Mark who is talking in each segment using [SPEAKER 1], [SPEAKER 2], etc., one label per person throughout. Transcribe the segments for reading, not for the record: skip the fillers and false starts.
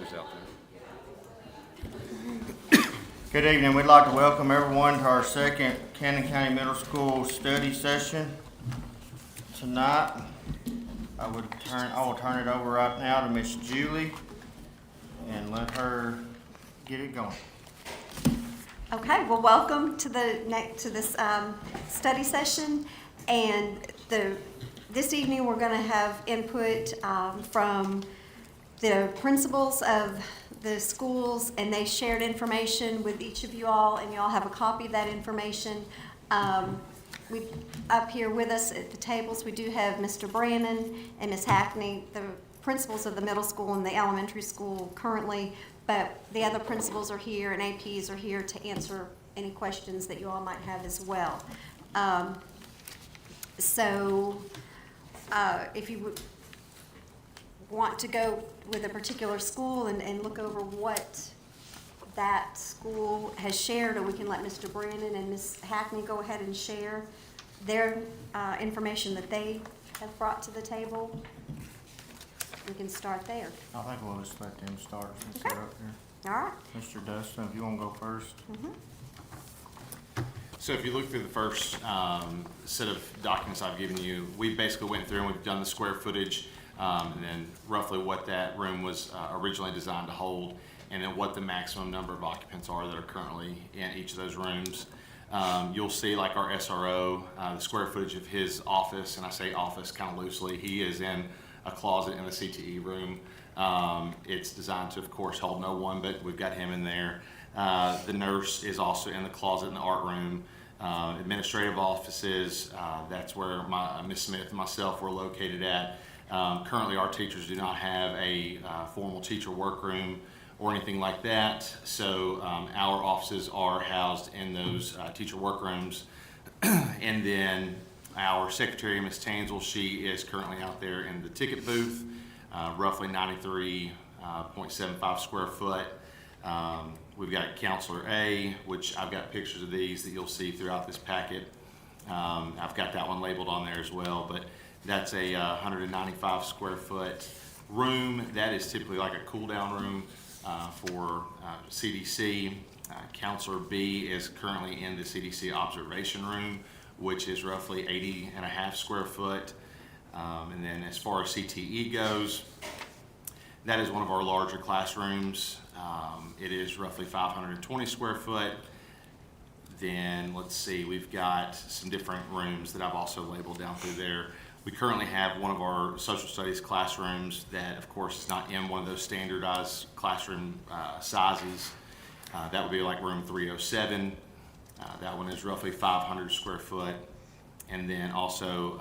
[SPEAKER 1] who's out there.
[SPEAKER 2] Good evening. We'd like to welcome everyone to our second Cannon County Middle School study session tonight. I will turn it over right now to Miss Julie and let her get it going.
[SPEAKER 3] Okay, well, welcome to this study session, and this evening we're going to have input from the principals of the schools, and they shared information with each of you all, and you all have a copy of that information. Up here with us at the tables, we do have Mr. Brannon and Ms. Hackney, the principals of the middle school and the elementary school currently, but the other principals are here and APs are here to answer any questions that you all might have as well. If you would want to go with a particular school and look over what that school has shared, or we can let Mr. Brannon and Ms. Hackney go ahead and share their information that they have brought to the table. We can start there.
[SPEAKER 2] I think we'll just let them start since
[SPEAKER 3] Okay.
[SPEAKER 2] they're up here.
[SPEAKER 3] All right.
[SPEAKER 2] Mr. Dustin, if you want to go first.
[SPEAKER 1] So if you look through the first set of documents I've given you, we basically went through and we've done the square footage and then roughly what that room was originally designed to hold, and then what the maximum number of occupants are that are currently in each of those rooms. You'll see, like our SRO, the square footage of his office, and I say office kind of loosely, he is in a closet in the CTE room. It's designed to, of course, hold no one, but we've got him in there. The nurse is also in the closet in the art room. Administrative offices, that's where Ms. Smith and myself were located at. Currently, our teachers do not have a formal teacher workroom or anything like that, so our offices are housed in those teacher workrooms. And then our secretary, Ms. Tansel, she is currently out there in the ticket booth, roughly 93.75 square foot. We've got Counselor A, which I've got pictures of these that you'll see throughout this packet. I've got that one labeled on there as well, but that's a 195 square foot room. That is typically like a cool down room for CDC. Counselor B is currently in the CDC observation room, which is roughly 80.5 square foot. And then as far as CTE goes, that is one of our larger classrooms. It is roughly 520 square foot. Then let's see, we've got some different rooms that I've also labeled down through there. We currently have one of our social studies classrooms that, of course, is not in one of those standardized classroom sizes. That would be like room 307. That one is roughly 500 square foot. And then also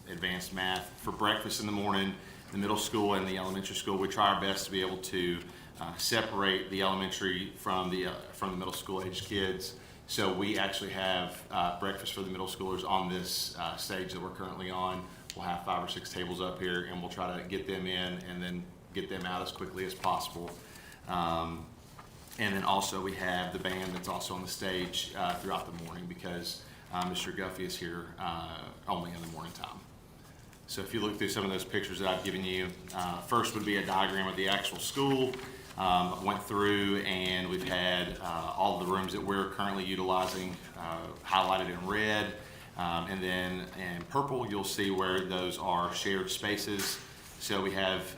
[SPEAKER 1] advanced math for breakfast in the morning. The middle school and the elementary school, we try our best to be able to separate the elementary from the middle school age kids. So we actually have breakfast for the middle schoolers on this stage that we're currently on. We'll have 5 or 6 tables up here, and we'll try to get them in and then get them out as quickly as possible. And then also we have the band that's also on the stage throughout the morning, because Mr. Guffey is here only in the morning time. So if you look through some of those pictures that I've given you, first would be a diagram of the actual school. Went through and we've had all of the rooms that we're currently utilizing highlighted in red. And then in purple, you'll see where those are shared spaces. So we have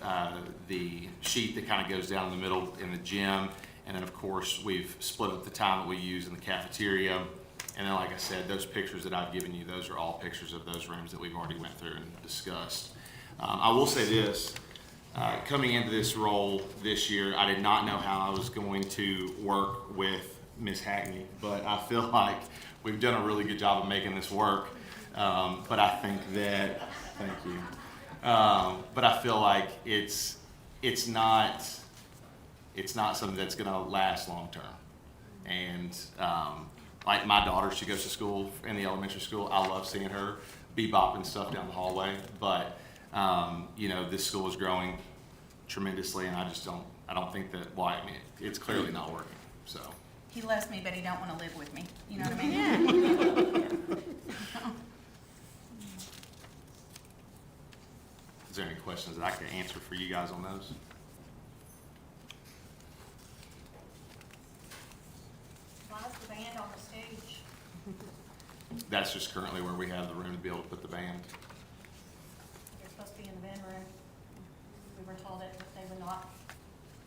[SPEAKER 1] the sheet that kind of goes down in the middle in the gym. And then, of course, we've split up the time that we use in the cafeteria. And then, like I said, those pictures that I've given you, those are all pictures of those rooms that we've already went through and discussed. I will say this, coming into this role this year, I did not know how I was going to work with Ms. Hackney, but I feel like we've done a really good job of making this work. But I think that, thank you. But I feel like it's not something that's gonna last long term. And like my daughter, she goes to school in the elementary school. I love seeing her bebopping stuff down the hallway, but you know, this school is growing tremendously, and I don't think that, well, I mean, it's clearly not working, so.
[SPEAKER 4] He loves me, but he don't want to live with me. You know what I mean?
[SPEAKER 1] Is there any questions that I can answer for you guys on those? that's just currently where we have the room to be able to put the band.
[SPEAKER 5] They're supposed to be in the band room. We were told that they would not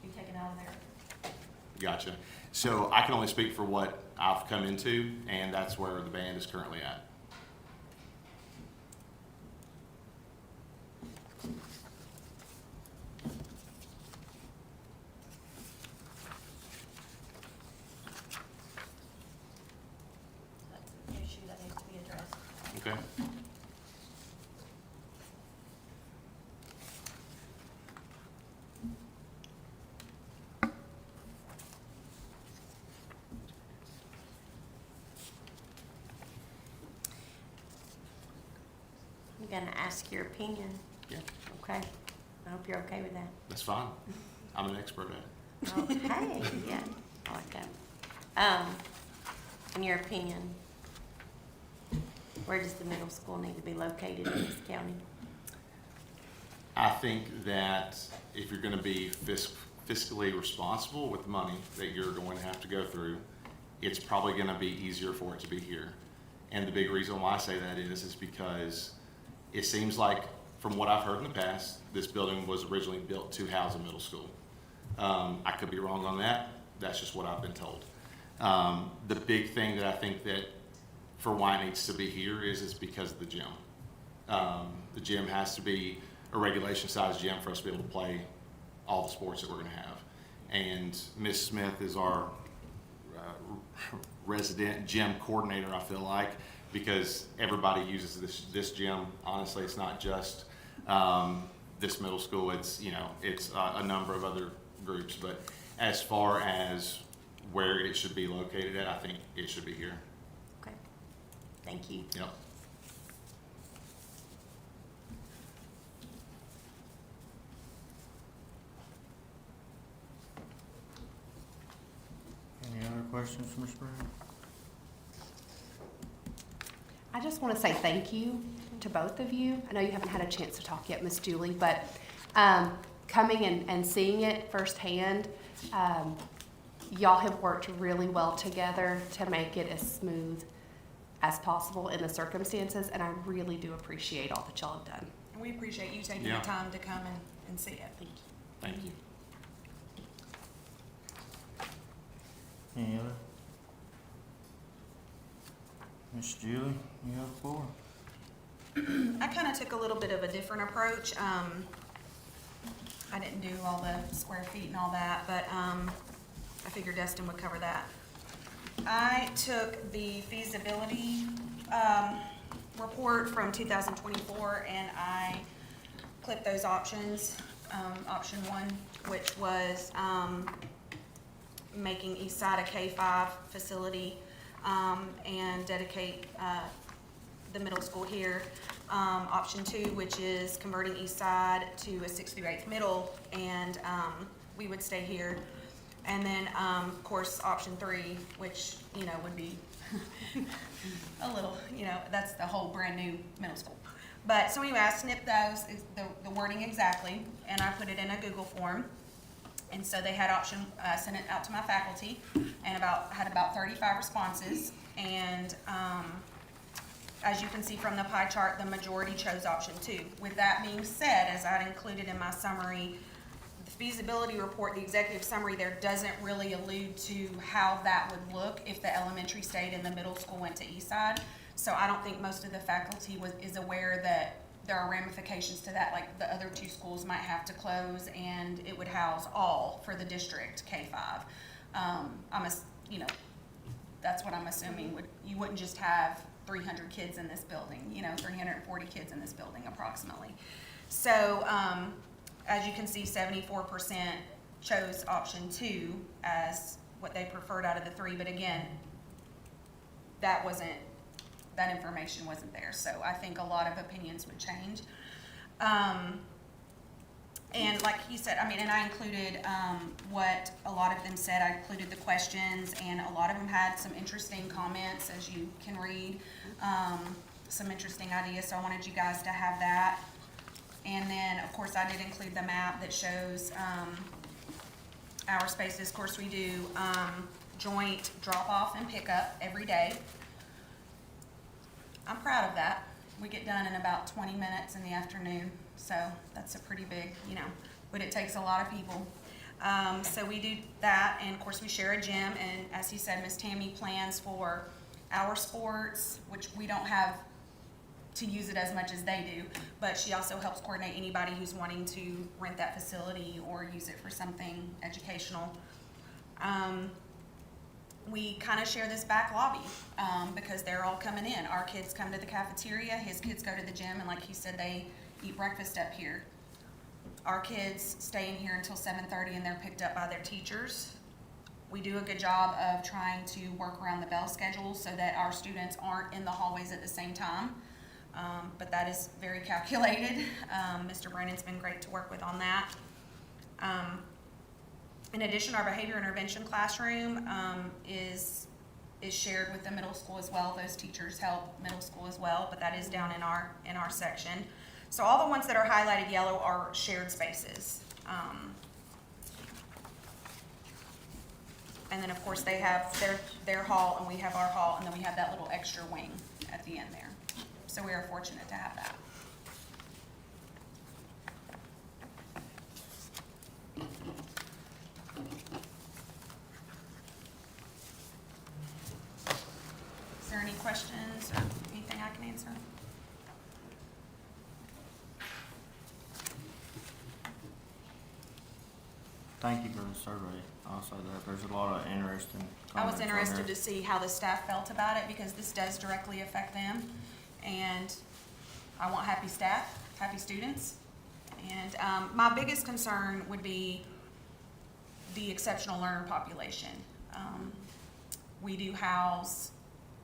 [SPEAKER 5] be taken out of there.
[SPEAKER 1] Gotcha. So I can only speak for what I've come into, and that's where the band is currently at.
[SPEAKER 5] That's an issue that needs to be addressed.
[SPEAKER 1] Okay?
[SPEAKER 5] I'm gonna ask your opinion,
[SPEAKER 1] Yeah,
[SPEAKER 5] okay? I hope you're okay with that.
[SPEAKER 1] that's fine. I'm an expert at it.
[SPEAKER 5] Okay, yeah, I like that. In your opinion, where does the middle school need to be located in this county?
[SPEAKER 1] I think that if you're gonna be fiscally responsible with money that you're going to have to go through, it's probably gonna be easier for it to be here. And the big reason why I say that is because it seems like, from what I've heard in the past, this building was originally built to house a middle school. I could be wrong on that. That's just what I've been told. The big thing that I think that for why it needs to be here is because of the gym. The gym has to be a regulation size gym for us to be able to play all the sports that we're gonna have. And Ms. Smith is our resident gym coordinator, I feel like, because everybody uses this gym. Honestly, it's not just this middle school. It's, you know, it's a number of other groups. But as far as where it should be located at, I think it should be here.
[SPEAKER 5] Okay, thank you.
[SPEAKER 1] Yep.
[SPEAKER 2] Any other questions for Ms. Brown?
[SPEAKER 6] I just want to say thank you to both of you. I know you haven't had a chance to talk yet, Miss Julie, but coming and seeing it firsthand, y'all have worked really well together to make it as smooth as possible in the circumstances, and I really do appreciate all that y'all have done.
[SPEAKER 4] And we appreciate you taking
[SPEAKER 1] Yeah.
[SPEAKER 4] the time to come and see it.
[SPEAKER 1] Thank you.
[SPEAKER 2] Any other? Ms. Julie, you have the floor.
[SPEAKER 4] I kind of took a little bit of a different approach. I didn't do all the square feet and all that, but I figured Dustin would cover that. I took the feasibility report from 2024 and I clicked those options. Option one, which was making East Side a K-5 facility and dedicate the middle school here. Option two, which is converting East Side to a 6th through 8th middle, and we would stay here. And then, of course, option three, which, you know, would be a little, you know, that's the whole brand new middle school. But, so anyway, I snipped those, the wording exactly, and I put it in a Google form. And so they had option, sent it out to my faculty, and had about 35 responses. And as you can see from the pie chart, the majority chose option two. With that being said, as I'd included in my summary, the feasibility report, the executive summary there doesn't really allude to how that would look if the elementary stayed and the middle school went to East Side. So I don't think most of the faculty is aware that there are ramifications to that, like the other two schools might have to close and it would house all for the district K-5. You know, that's what I'm assuming. You wouldn't just have 300 kids in this building, you know, 340 kids in this building approximately. So as you can see, 74% chose option two as what they preferred out of the three, but again, that information wasn't there. So I think a lot of opinions would change. And like he said, I mean, and I included what a lot of them said. I included the questions, and a lot of them had some interesting comments, as you can read, some interesting ideas. So I wanted you guys to have that. And then, of course, I did include the map that shows our spaces. Of course, we do joint drop-off and pickup every day. I'm proud of that. We get done in about 20 minutes in the afternoon, so that's a pretty big, but it takes a lot of people. So we do that, and of course we share a gym, and as he said, Miss Tammy plans for our sports, which we don't have to use it as much as they do, but she also helps coordinate anybody who's wanting to rent that facility or use it for something educational. We kind of share this back lobby because they're all coming in. Our kids come to the cafeteria, his kids go to the gym, and like he said, they eat breakfast up here. Our kids stay in here until 7:30 and they're picked up by their teachers. We do a good job of trying to work around the bell schedule so that our students aren't in the hallways at the same time. But that is very calculated. Mr. Brennan's been great to work with on that. In addition, our behavior intervention classroom is shared with the middle school as well. Those teachers help middle school as well, but that is down in our section. So all the ones that are highlighted yellow are shared spaces. And then of course they have their hall and we have our hall, and then we have that little extra wing at the end there. So we are fortunate to have that. Is there any questions or anything I can answer?
[SPEAKER 2] Thank you for the survey. I'll say that. There's a lot of interesting
[SPEAKER 4] I was
[SPEAKER 2] comments on
[SPEAKER 4] interested
[SPEAKER 2] there.
[SPEAKER 4] to see how the staff felt about it because this does directly affect them. And I want happy staff, happy students. And my biggest concern would be the exceptional learner population. We do house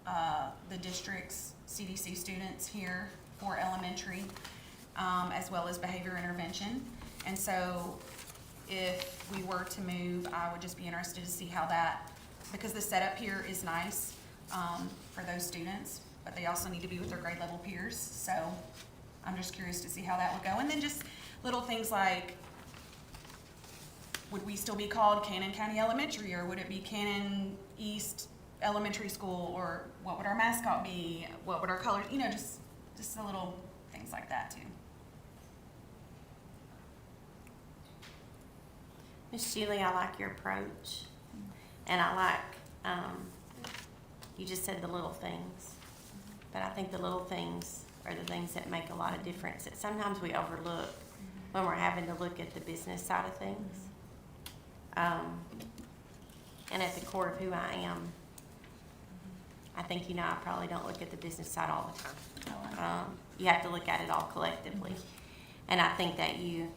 [SPEAKER 4] the district's CDC students here for elementary, as well as behavior intervention. And so if we were to move, I would just be interested to see how that, because the setup here is nice for those students, but they also need to be with their grade level peers. So I'm just curious to see how that would go. And then just little things like, would we still be called Cannon County Elementary, or would it be Cannon East Elementary School, or what would our mascot be? What would our colors, just the little things like that too.
[SPEAKER 7] Miss Julie, I like your approach, and I like, you just said the little things, but I think the little things are the things that make a lot of difference that sometimes we overlook when we're having to look at the business side of things. And at the core of who I am, I think, I probably don't look at the business side all the time. You have to look at it all collectively. And I think that you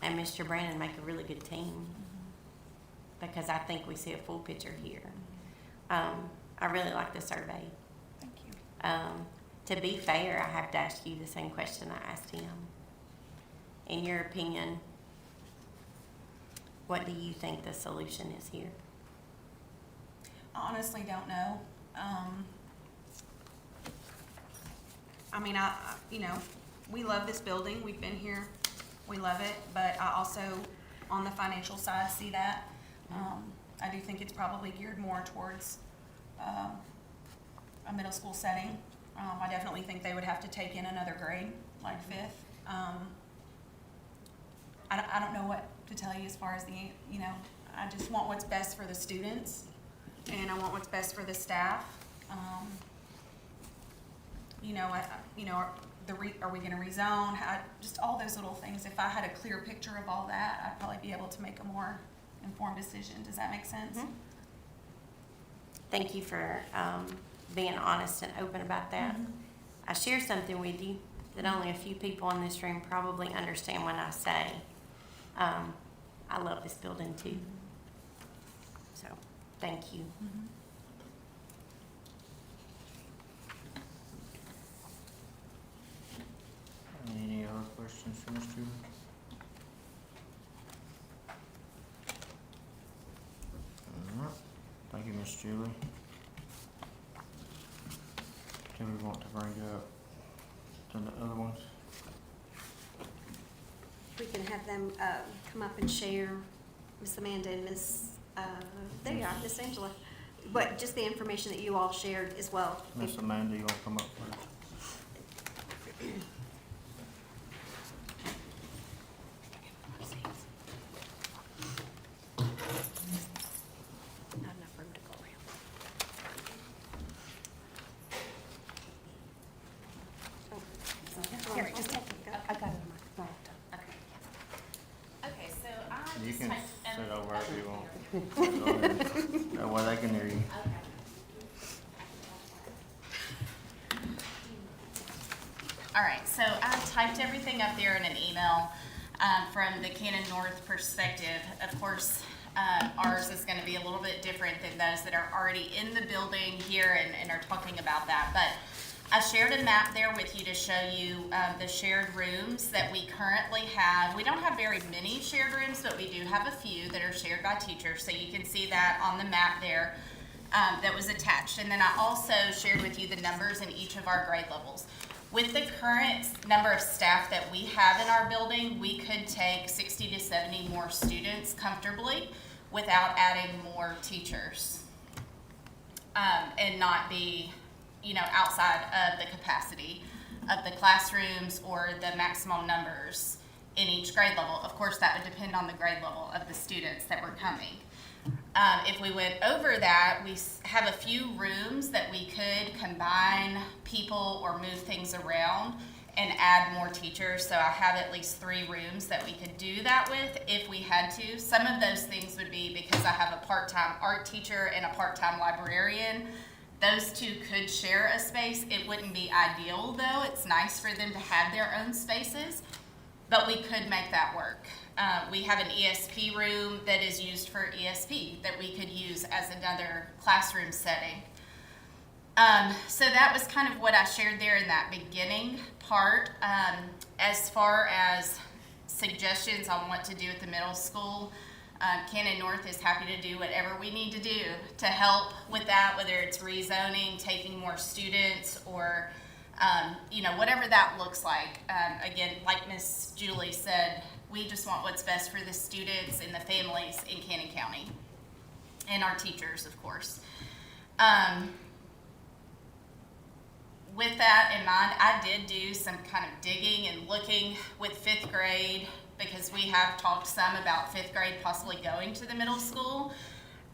[SPEAKER 7] and Mr. Brandon make a really good team because I think we see a full picture here. I really like the survey.
[SPEAKER 4] Thank you.
[SPEAKER 7] To be fair, I have to ask you the same question I asked him. In your opinion, what do you think the solution is here?
[SPEAKER 4] I honestly don't know. We love this building. We've been here. We love it. But I also, on the financial side, see that. I do think it's probably geared more towards a middle school setting. I definitely think they would have to take in another grade, like fifth. I don't know what to tell you as far as I just want what's best for the students, and I want what's best for the staff. Are we gonna rezone? Just all those little things. If I had a clear picture of all that, I'd probably be able to make a more informed decision. Does that make sense?
[SPEAKER 7] Mm-hmm. Thank you for being honest and open about that.
[SPEAKER 4] Mm-hmm.
[SPEAKER 7] I share something with you that only a few people in this room probably understand when I say, I love this building too. So, thank you.
[SPEAKER 4] Mm-hmm.
[SPEAKER 2] Any other questions for Ms. Julie? All right. Thank you, Ms. Julie. Do we want to bring up the other ones?
[SPEAKER 3] We can have them come up and share, Miss Amanda and Miss, there you are, Miss Angela. But just the information that you all shared as well.
[SPEAKER 2] Miss Amanda, you want to come up first? Sit over if you want. Go ahead. That way they can hear you.
[SPEAKER 8] All right, so I typed everything up there in an email from the Cannon North perspective. Of course, ours is going to be a little bit different than those that are already in the building here and are talking about that. But I shared a map there with you to show you the shared rooms that we currently have. We don't have very many shared rooms, but we do have a few that are shared by teachers. So you can see that on the map there that was attached. And then I also shared with you the numbers in each of our grade levels. With the current number of staff that we have in our building, we could take 60 to 70 more students comfortably without adding more teachers and not be, outside of the capacity of the classrooms or the maximum numbers in each grade level. Of course, that would depend on the grade level of the students that were coming. If we went over that, we have a few rooms that we could combine people or move things around and add more teachers. So I have at least 3 rooms that we could do that with if we had to. Some of those things would be because I have a part-time art teacher and a part-time librarian. Those 2 could share a space. It wouldn't be ideal though. It's nice for them to have their own spaces, but we could make that work. We have an ESP room that is used for ESP that we could use as another classroom setting. So that was kind of what I shared there in that beginning part. As far as suggestions on what to do at the middle school, Cannon North is happy to do whatever we need to do to help with that, whether it's rezoning, taking more students, or whatever that looks like. Again, like Miss Julie said, we just want what's best for the students and the families in Cannon County, and our teachers, of course. With that in mind, I did do some kind of digging and looking with 5th grade, because we have talked some about 5th grade possibly going to the middle school.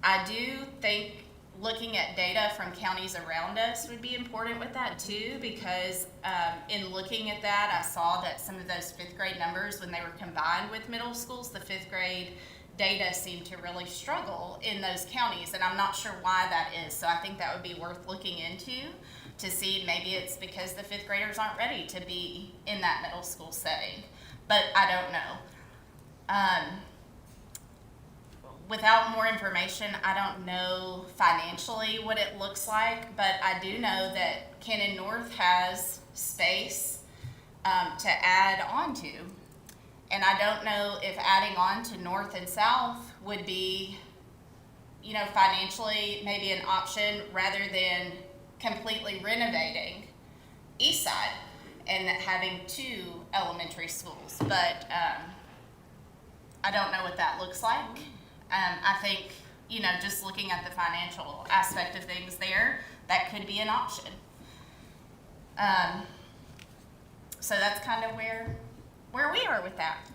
[SPEAKER 8] I do think looking at data from counties around us would be important with that too, because in looking at that, I saw that some of those 5th grade numbers, when they were combined with middle schools, the 5th grade data seemed to really struggle in those counties, and I'm not sure why that is. So I think that would be worth looking into to see. Maybe it's because the 5th graders aren't ready to be in that middle school setting, but I don't know. Without more information, I don't know financially what it looks like, but I do know that Cannon North has space to add on to. And I don't know if adding on to North and South would be, financially maybe an option rather than completely renovating East Side and having 2 elementary schools. But I don't know what that looks like. I think, just looking at the financial aspect of things there, that could be an option. So that's kind of where we are with that.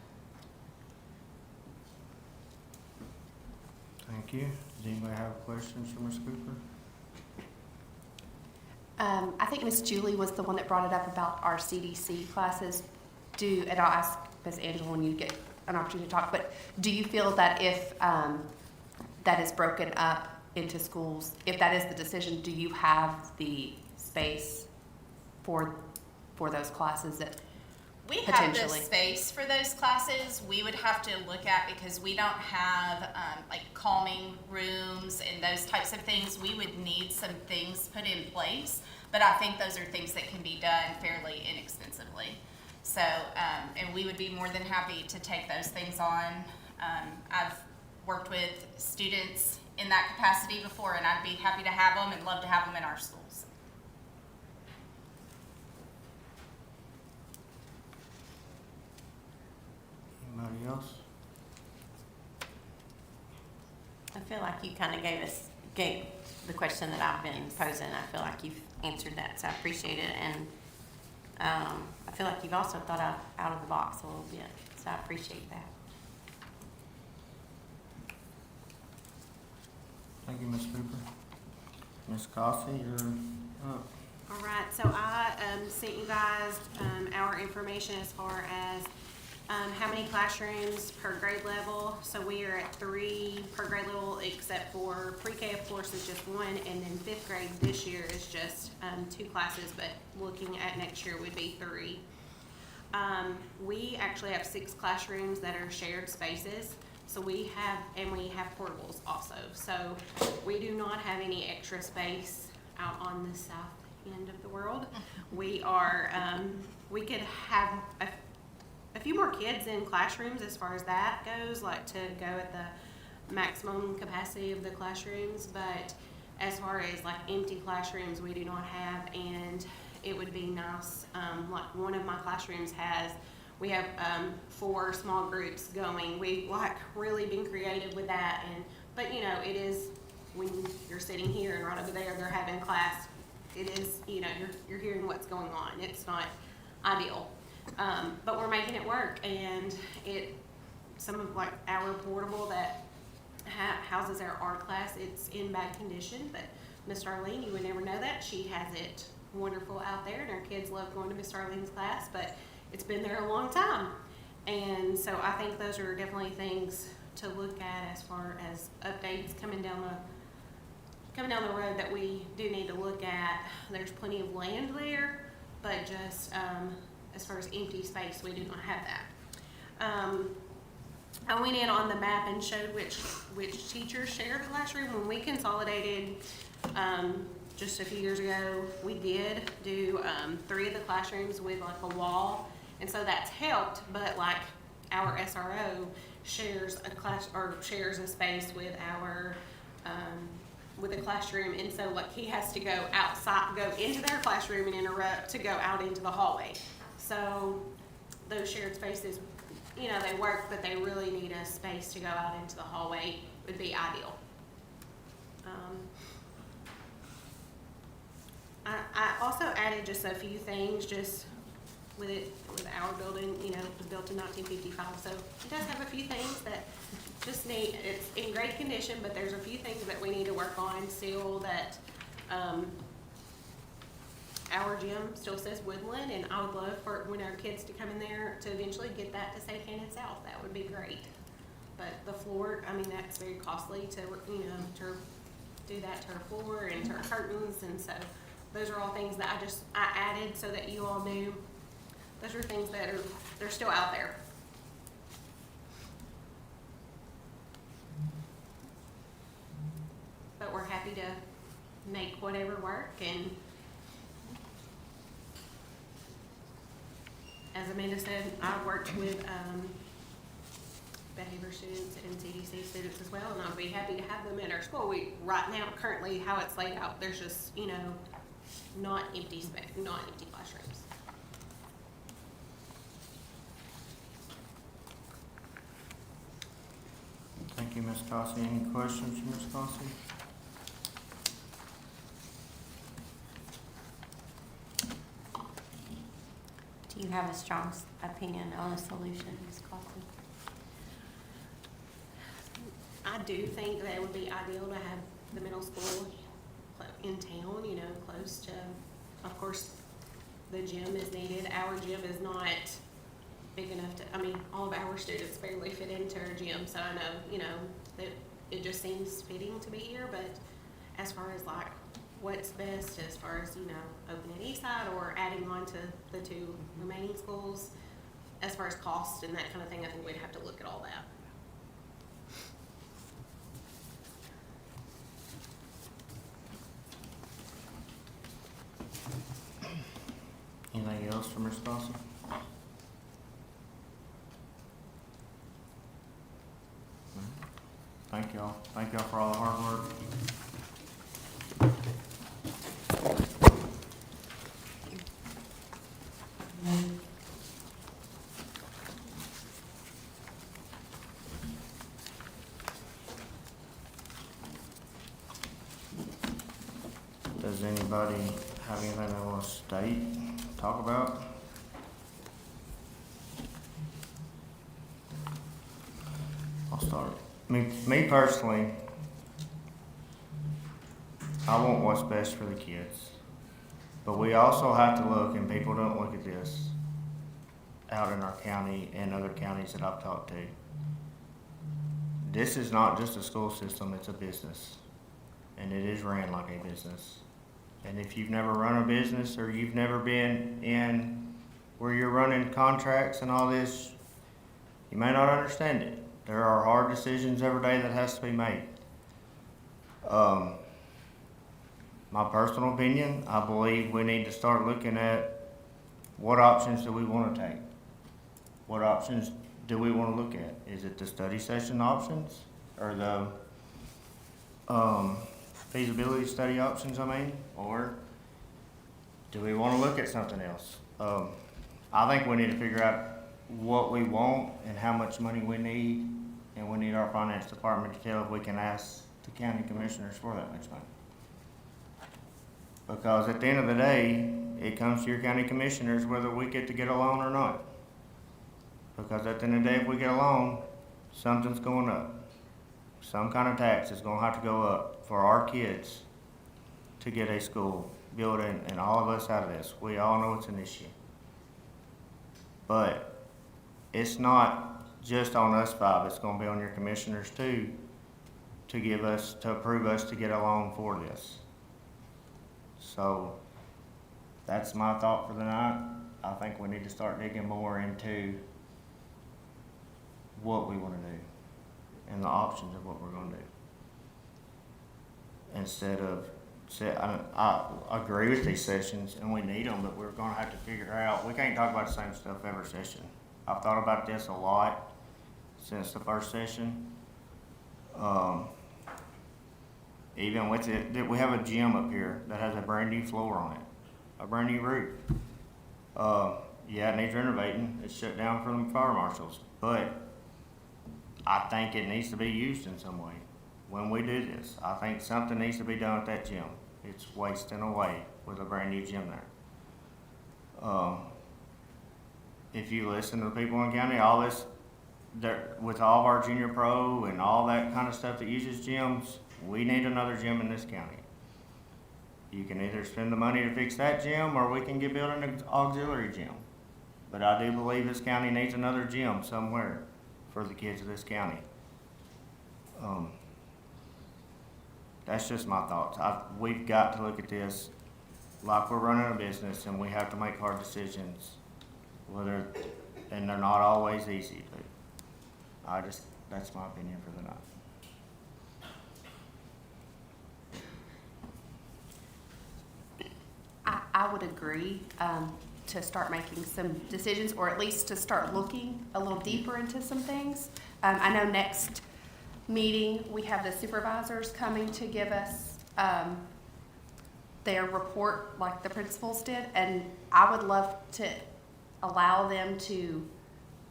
[SPEAKER 2] Thank you. Does anybody have questions for Ms. Cooper?
[SPEAKER 6] I think Miss Julie was the one that brought it up about our CDC classes. And I'll ask Ms. Angela when you get an opportunity to talk, but do you feel that if that is broken up into schools, if that is the decision, do you have the space for those classes that
[SPEAKER 8] We have the
[SPEAKER 6] potentially?
[SPEAKER 8] space for those classes. We would have to look at, because we don't have like calming rooms and those types of things. We would need some things put in place, but I think those are things that can be done fairly inexpensively. So, and we would be more than happy to take those things on. I've worked with students in that capacity before, and I'd be happy to have them and love to have them in our schools.
[SPEAKER 2] Anybody else?
[SPEAKER 7] I feel like you kind of gave the question that I've been posing. I feel like you've answered that, so I appreciate it. And I feel like you've also thought out of the box a little bit, so I appreciate that.
[SPEAKER 2] Thank you, Ms. Cooper. Ms. Cossey, you're up.
[SPEAKER 9] All right, so I sent you guys our information as far as
[SPEAKER 4] How many classrooms per grade level? So we are at 3 per grade level, except for pre-K, of course, is just 1, and then 5th grade this year is just 2 classes, but looking at next year would be 3. We actually have 6 classrooms that are shared spaces. So we have portables also. So we do not have any extra space out on the south end of the world. We are, we could have a few more kids in classrooms as far as that goes, like to go at the maximum capacity of the classrooms. But as far as like empty classrooms, we do not have, and it would be nice, like one of my classrooms we have 4 small groups going. We've like really been creative with that, but you know, it is when you're sitting here and right over there they're having class. It is, you know, you're hearing what's going on. It's not ideal, but we're making it work. And some of like our portable that houses our art class, it's in bad condition, but Miss Darlene, you would never know that. She has it wonderful out there, and our kids love going to Miss Darlene's class, but it's been there a long time. And so I think those are definitely things to look at as far as updates coming down the road that we do need to look at. There's plenty of land there, but just as far as empty space, we do not have that. I went in on the map and showed which teachers share the classroom. When we consolidated just a few years ago, we did do 3 of the classrooms with like a wall, and so that's helped. But like our SRO shares a space with with a classroom, and so like he has to go outside, go into their classroom and interrupt to go out into the hallway. So those shared spaces, you know, they work, but they really need a space to go out into the hallway would be ideal. I also added just a few things just with our building. You know, it was built in 1955, so it does have a few things that just it's in great condition, but there's a few things that we need to work on still. That our gym still says Woodland, and I would love for when our kids to come in there to eventually get that to say Cannon South. That would be great. But the floor, I mean, that's very costly to, you know, to do that to our floor and to our curtains, and so those are all things that I added so that you all knew. Those are things that they're still out there. But we're happy to make whatever work. And as Amanda said, I worked with behavior students and CDC students as well, and I'd be happy to have them at our school. Right now, currently, how it's laid out, there's just, you know, not empty classrooms.
[SPEAKER 2] Thank you, Ms. Cossey. Any questions for Ms. Cossey?
[SPEAKER 7] Do you have a strong opinion on a solution, Ms. Cossey?
[SPEAKER 4] I do think that it would be ideal to have the middle school in town, you know, close to, of course, the gym is needed. Our gym is not big enough to, I mean, all of our students barely fit into our gym, so I know, you know, that it just seems fitting to be here. But as far as like what's best, as far as, you know, opening Eastside or adding on to the 2 remaining schools, as far as cost and that kind of thing, I think we'd have to look at all that.
[SPEAKER 2] Anything else for Ms. Cossey? Thank y'all. Thank y'all for all the hard work. Does anybody have anything they want to state, talk about? I'll start. Me personally, I want what's best for the kids. But we also have to look, and people don't look at this. out in our county and other counties that I've talked to. This is not just a school system, it's a business. And it is ran like a business. And if you've never run a business or you've never been in where you're running contracts and all this, you may not understand it. There are hard decisions every day that has to be made. My personal opinion, I believe we need to start looking at what options do we want to take? What options do we want to look at? Is it the study session options or the feasibility study options, or do we want to look at something else? I think we need to figure out what we want and how much money we need, and we need our finance department to tell if we can ask the county commissioners for that much money. Because at the end of the day, it comes to your county commissioners whether we get to get a loan or not. Because at the end of the day, if we get a loan, something's going up. Some kind of tax is gonna have to go up for our kids to get a school building and all of us out of this. We all know it's an issue. But it's not just on us five, it's gonna be on your commissioners too, to approve us to get a loan for this. So, that's my thought for the night. I think we need to start digging more into what we wanna do and the options of what we're gonna do. Instead of, I agree with these sessions and we need them, but we're gonna have to figure out, we can't talk about the same stuff every session. I've thought about this a lot since the first session. Even with it, we have a gym up here that has a brand new floor on it, a brand new roof. Yeah, it needs renovating. It's shut down from the fire marshals, but I think it needs to be used in some way. When we do this, I think something needs to be done with that gym. It's wasting away with a brand new gym there. If you listen to the people in the county, all this, with all of our junior pro and all that kind of stuff that uses gyms, we need another gym in this county. You can either spend the money to fix that gym or we can build an auxiliary gym. But I do believe this county needs another gym somewhere for the kids of this county. That's just my thoughts. We've got to look at this like we're running a business and we have to make hard decisions. And they're not always easy, but that's my opinion for the night.
[SPEAKER 6] I would agree to start making some decisions, or at least to start looking a little deeper into some things. I know next meeting, we have the supervisors coming to give us their report like the principals did, and I would love to allow them to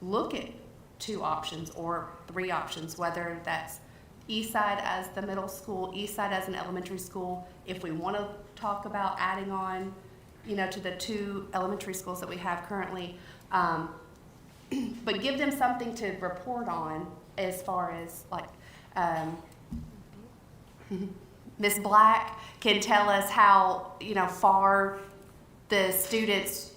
[SPEAKER 6] look at 2 options or 3 options, whether that's east side as the middle school, east side as an elementary school. If we want to talk about adding on, to the 2 elementary schools that we have currently, but give them something to report on as far as like, Ms. Black can tell us how, far the students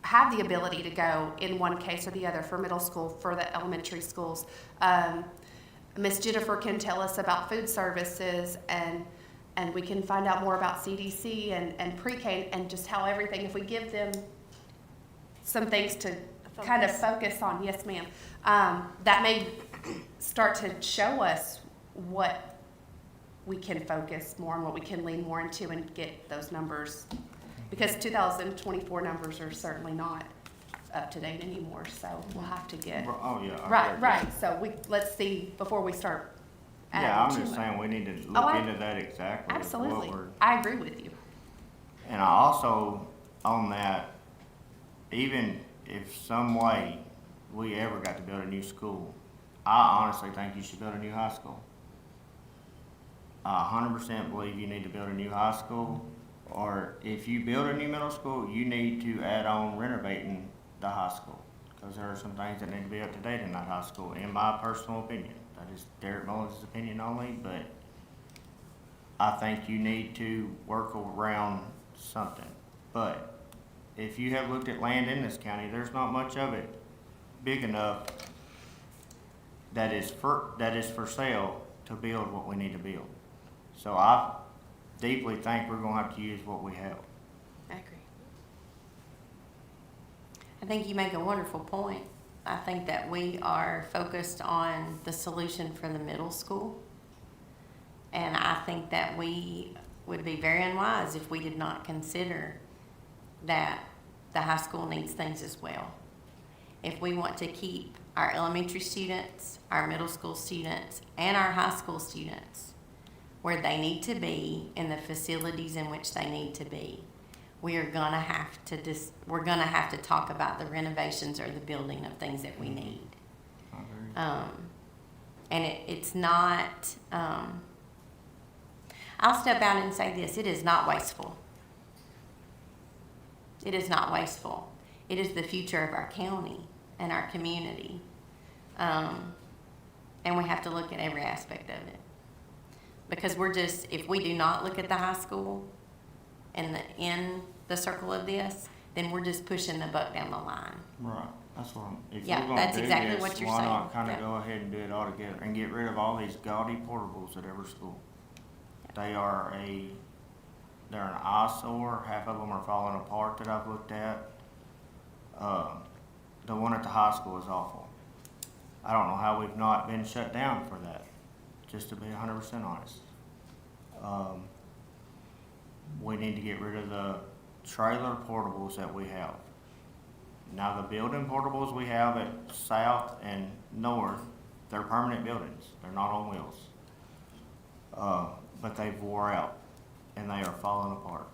[SPEAKER 6] have the ability to go in one case or the other for middle school, for the elementary schools. Ms. Jennifer can tell us about food services, and we can find out more about CDC and pre-K and just how everything, if we give them some things to kind of focus on, yes ma'am, that may start to show us what we can focus more on, what we can lean more into and get those numbers. Because 2024 numbers are certainly not up to date anymore, so we'll have to get.
[SPEAKER 2] Oh, yeah.
[SPEAKER 6] Right, so let's see before we start adding
[SPEAKER 2] Yeah, I'm
[SPEAKER 6] too
[SPEAKER 2] just
[SPEAKER 6] much.
[SPEAKER 2] saying we need to look into that exactly.
[SPEAKER 6] Absolutely, I agree with you.
[SPEAKER 2] And I also, on that, even if some way we ever got to build a new school, I honestly think you should build a new high school. I 100% believe you need to build a new high school, or if you build a new middle school, you need to add on renovating the high school, because there are some things that need to be up to date in that high school, in my personal opinion. That is Derek Mullins' opinion only, but I think you need to work around something. But if you have looked at land in this county, there's not much of it big enough that is for sale to build what we need to build. So I deeply think we're gonna have to use what we have.
[SPEAKER 7] I agree. I think you make a wonderful point. I think that we are focused on the solution for the middle school. And I think that we would be very unwise if we did not consider that the high school needs things as well. If we want to keep our elementary students, our middle school students, and our high school students where they need to be in the facilities in which they need to be, we are gonna have to we're gonna have to talk about the renovations or the building of things that we need.
[SPEAKER 2] I agree.
[SPEAKER 7] And it's not, I'll step out and say this, it is not wasteful. It is not wasteful. It is the future of our county and our community. And we have to look at every aspect of it. Because if we do not look at the high school in the circle of this, then we're just pushing the buck down the line.
[SPEAKER 2] Right, that's what if
[SPEAKER 7] Yeah,
[SPEAKER 2] we're gonna
[SPEAKER 7] that's
[SPEAKER 2] do
[SPEAKER 7] exactly
[SPEAKER 2] this,
[SPEAKER 7] what you're
[SPEAKER 2] why not
[SPEAKER 7] saying.
[SPEAKER 2] kinda
[SPEAKER 7] Yeah.
[SPEAKER 2] go ahead and do it all together and get rid of all these gaudy portables at every school? They are they're an eyesore, half of them are falling apart that I've looked at. The one at the high school is awful. I don't know how we've not been shut down for that, just to be 100% honest. We need to get rid of the trailer portables that we have. Now, the building portables we have at south and north, they're permanent buildings. They're not on wheels. But they've wore out and they are falling apart.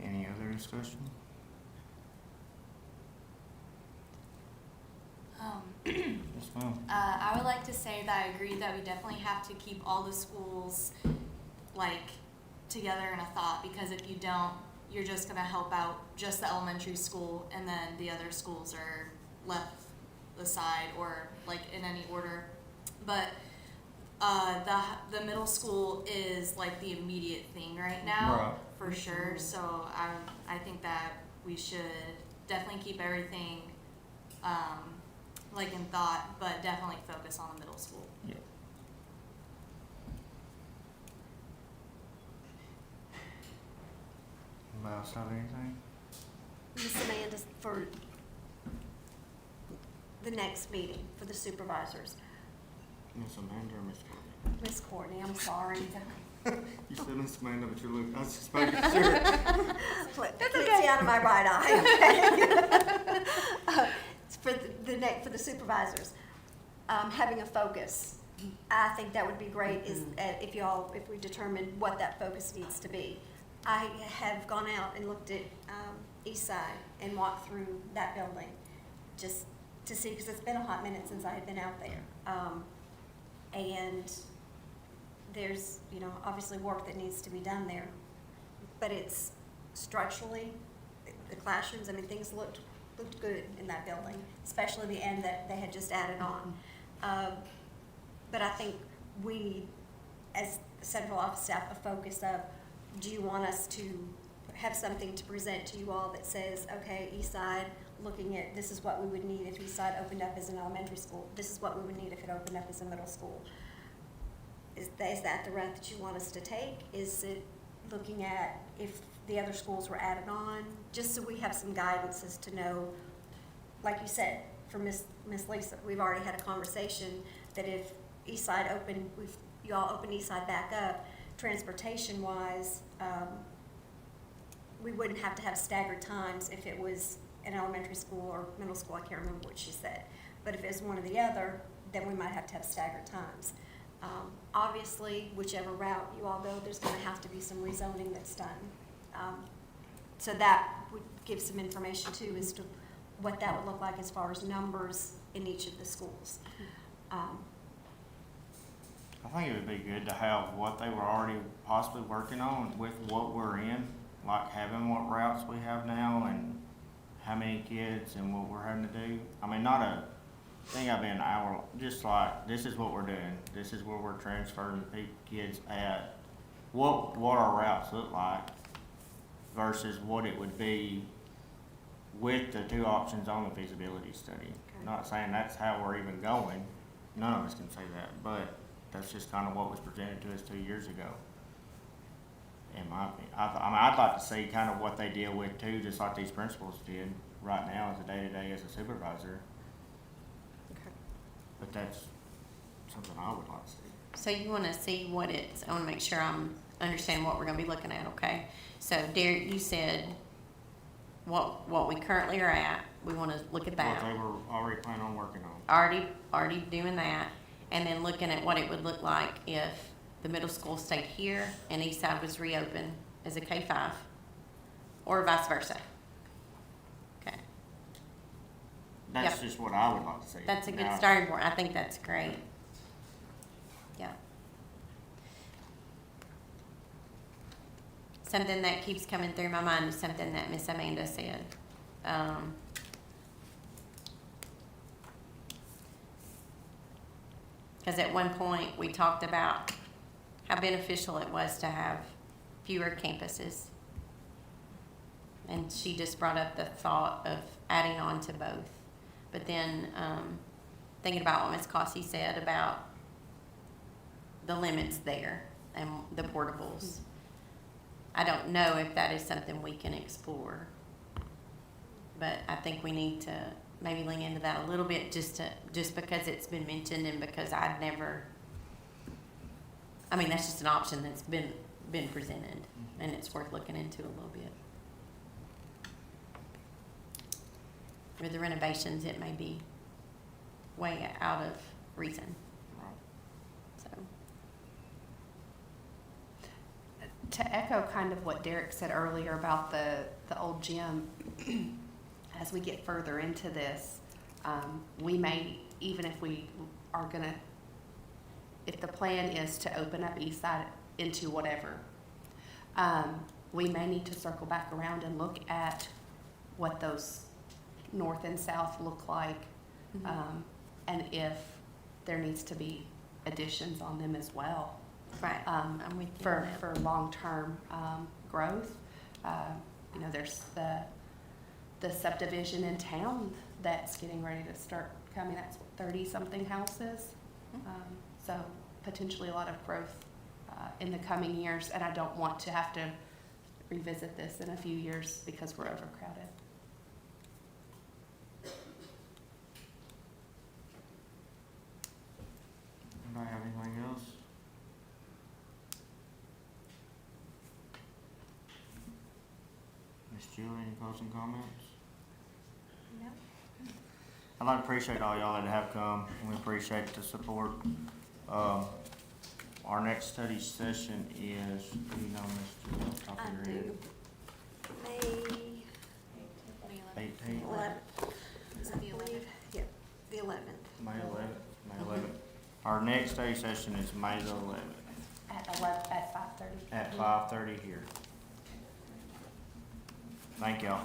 [SPEAKER 2] Any other discussion? Yes, ma'am.
[SPEAKER 9] I would like to say that I agree that we definitely have to keep all the schools like together in a thought, because if you don't, you're just gonna help out just the elementary school and then the other schools are left aside or like in any order. But the middle school is like the immediate thing right now,
[SPEAKER 2] Right.
[SPEAKER 9] for sure. So I think that we should definitely keep everything like in thought, but definitely focus on the middle school.
[SPEAKER 2] Yeah. Anybody else have anything?
[SPEAKER 3] Ms. Amanda, for the next meeting, for the supervisors.
[SPEAKER 2] Miss Amanda or Miss Courtney?
[SPEAKER 3] Miss Courtney, I'm sorry.
[SPEAKER 2] You said Miss Amanda, but you look, I was just making sure.
[SPEAKER 3] That's okay. Out of my right eye, okay? For for the supervisors, having a focus. I think that would be great is if we determine what that focus needs to be. I have gone out and looked at East Side and walked through that building just to see, because it's been a hot minute since I had been out there. And there's, obviously work that needs to be done there, but it's structurally, the classrooms, things looked good in that building, especially the end that they had just added on. But I think we need, as central office staff, a focus of, do you want us to have something to present to you all that says, okay, East Side, looking at, this is what we would need if East Side opened up as an elementary school. This is what we would need if it opened up as a middle school. Is that the route that you want us to take? Is it looking at if the other schools were added on? Just so we have some guidance as to know, like you said, for Miss Lisa, we've already had a conversation that if East Side opened, you all open East Side back up, transportation-wise, we wouldn't have to have staggered times if it was an elementary school or middle school, I can't remember what she said. But if it's one or the other, then we might have to have staggered times. Obviously, whichever route you all go, there's gonna have to be some rezoning that's done. So that would give some information too as to what that would look like as far as numbers in each of the schools.
[SPEAKER 2] I think it would be good to have what they were already possibly working on with what we're in, like having what routes we have now and how many kids and what we're having to do. Not think I've been an hour, just like, this is what we're doing. This is where we're transferring kids at. What our routes look like versus what it would be with the two options on the feasibility study. Not saying that's how we're even going. None of us can say that, but that's just kind of what was presented to us 2 years ago. In my opinion, I'd like to see kind of what they deal with too, just like these principals did right now as a day-to-day as a supervisor.
[SPEAKER 3] Okay.
[SPEAKER 2] But that's something I would like to see.
[SPEAKER 7] So you wanna see what it's, I wanna make sure I'm understanding what we're gonna be looking at, okay? So Derek, you said what we currently are at, we wanna look at
[SPEAKER 2] What
[SPEAKER 7] that.
[SPEAKER 2] they were already planning on working on.
[SPEAKER 7] Already doing that, and then looking at what it would look like if the middle school stayed here and Eastside was reopened as a K-5, or vice versa. Okay,
[SPEAKER 2] That's
[SPEAKER 7] Yep.
[SPEAKER 2] just what I would like to see.
[SPEAKER 7] that's a good
[SPEAKER 2] Now,
[SPEAKER 7] starting point, I think that's great. Yeah. Something that keeps coming through my mind is something that Miss Amanda said. Because at one point, we talked about how beneficial it was to have fewer campuses. And she just brought up the thought of adding on to both. But then, thinking about what Ms. Cossey said about the limits there and the portables. I don't know if that is something we can explore. But I think we need to maybe lean into that a little bit just because it's been mentioned and because I'd never, I mean, that's just an option that's been presented and it's worth looking into a little bit. With the renovations, it may be way out of reason, so.
[SPEAKER 6] To echo kind of what Derek said earlier about the old gym, as we get further into this, we may, even if we are gonna, if the plan is to open up Eastside into whatever, we may need to circle back around and look at what those north and south look like, and if there needs to be additions on them as well.
[SPEAKER 7] Right, I'm with you on
[SPEAKER 6] For
[SPEAKER 7] that.
[SPEAKER 6] long-term growth. You know, there's the subdivision in town that's getting ready to start coming. That's 30-something houses. So potentially a lot of growth in the coming years. And I don't want to have to revisit this in a few years because we're overcrowded.
[SPEAKER 2] Anybody have anything else? Ms. Julie, any closing comments?
[SPEAKER 3] No.
[SPEAKER 2] I'd like to appreciate all y'all that have come, and we appreciate the support. Our next study session is, do you know, Ms. Julie, off the top
[SPEAKER 3] I
[SPEAKER 2] of your head?
[SPEAKER 3] do. May
[SPEAKER 2] 18th?
[SPEAKER 3] 11th.
[SPEAKER 9] Is it the 11th?
[SPEAKER 3] Yep, the 11th.
[SPEAKER 2] May 11th, May 11th. Our next study session is May the 11th
[SPEAKER 6] At 5:30.
[SPEAKER 2] at 5:30 here. Thank y'all.